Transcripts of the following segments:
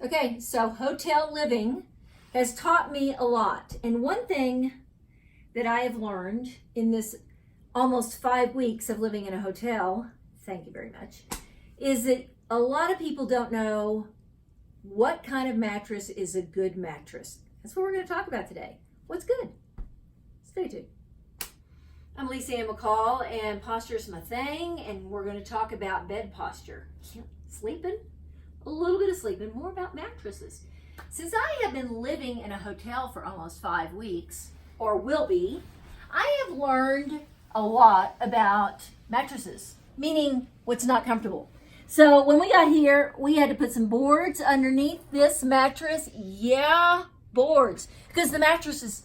Okay, so hotel living has taught me a lot. And one thing that I have learned in this almost 5 weeks of living in a hotel, thank you very much, is that a lot of people don't know what kind of mattress is a good mattress. That's what we're going to talk about today. What's good? Stay tuned. I'm LisaAnnMcCall, and posture is my thing, and we're going to talk about bed posture. Sleeping? A little bit of sleeping, more about mattresses. Since I have been living in a hotel for almost 5 weeks, or will be, I have learned a lot about mattresses, meaning what's not comfortable. So when we got here, we had to put some boards underneath this mattress. Yeah, boards, because the mattresses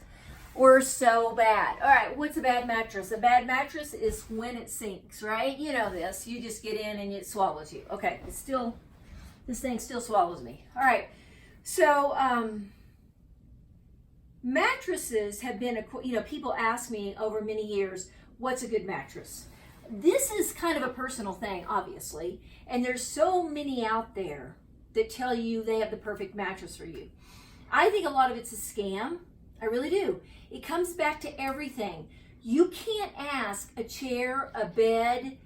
were so bad. All right, what's a bad mattress? A bad mattress is when it sinks, right? You know this. You just get in and it swallows you. Okay, it's still, this thing still swallows me. All right, so mattresses have been, people ask me over many years, what's a good mattress? This is kind of a personal thing, obviously, and there's so many out there that tell you they have the perfect mattress for you. I think a lot of it's a scam. I really do. It comes back to everything. You can't ask a chair, a bed,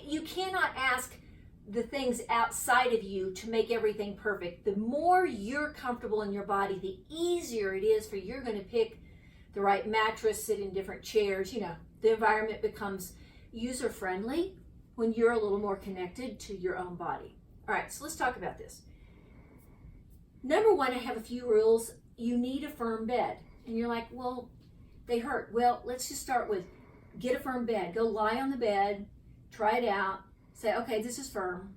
you cannot ask the things outside of you to make everything perfect. The more you're comfortable in your body, the easier it is for you're going to pick the right mattress, sit in different chairs. The environment becomes user-friendly when you're a little more connected to your own body. All right, so let's talk about this. Number one, I have a few rules. You need a firm bed. And you're like, well, they hurt. Well, let's just start with get a firm bed. Go lie on the bed, try it out, say, okay, this is firm.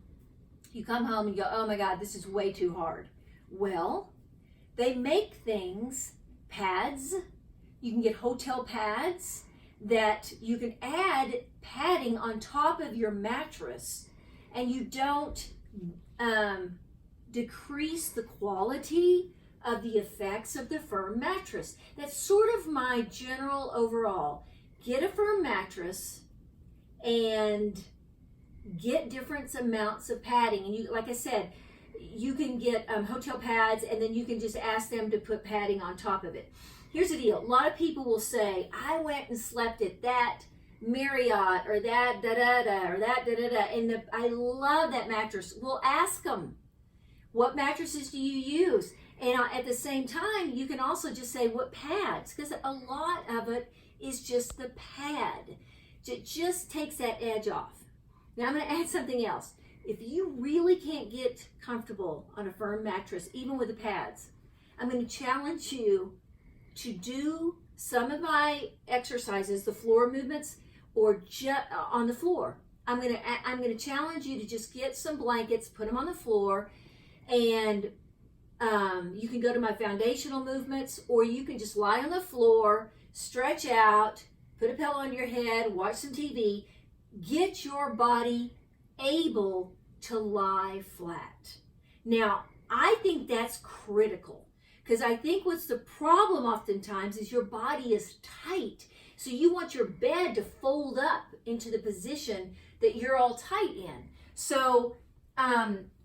You come home and you go, oh my God, this is way too hard. Well, they make things, pads. You can get hotel pads that you can add padding on top of your mattress, and you don't decrease the quality of the effects of the firm mattress. That's sort of my general overall. Get a firm mattress and get different amounts of padding. And you, like I said, you can get hotel pads, and then you can just ask them to put padding on top of it. Here's the deal. A lot of people will say, I went and slept at that Marriott or that da-da-da or that da-da-da, and I love that mattress. Well, ask them, what mattresses do you use? And at the same time, you can also just say, what pads? Because a lot of it is just the pad. It just takes that edge off. Now, I'm going to add something else. If you really can't get comfortable on a firm mattress, even with the pads, I'm going to challenge you to do some of my exercises, the floor movements, or just on the floor. I'm going to challenge you to just get some blankets, put them on the floor, and you can go to my foundational movements, or you can just lie on the floor, stretch out, put a pillow on your head, watch some TV. Get your body able to lie flat. Now, I think that's critical, because I think what's the problem oftentimes is your body is tight. So you want your bed to fold up into the position that you're all tight in. So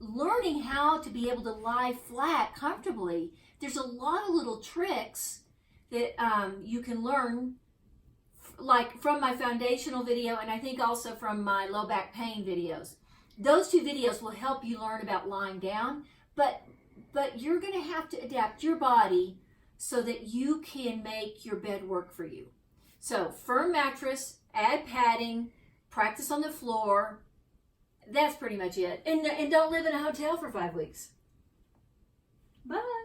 learning how to be able to lie flat comfortably, there's a lot of little tricks that you can learn, like from my foundational video, and I think also from my low back pain videos. Those two videos will help you learn about lying down, but you're going to have to adapt your body so that you can make your bed work for you. So firm mattress, add padding, practice on the floor. That's pretty much it. And don't live in a hotel for 5 weeks. Bye.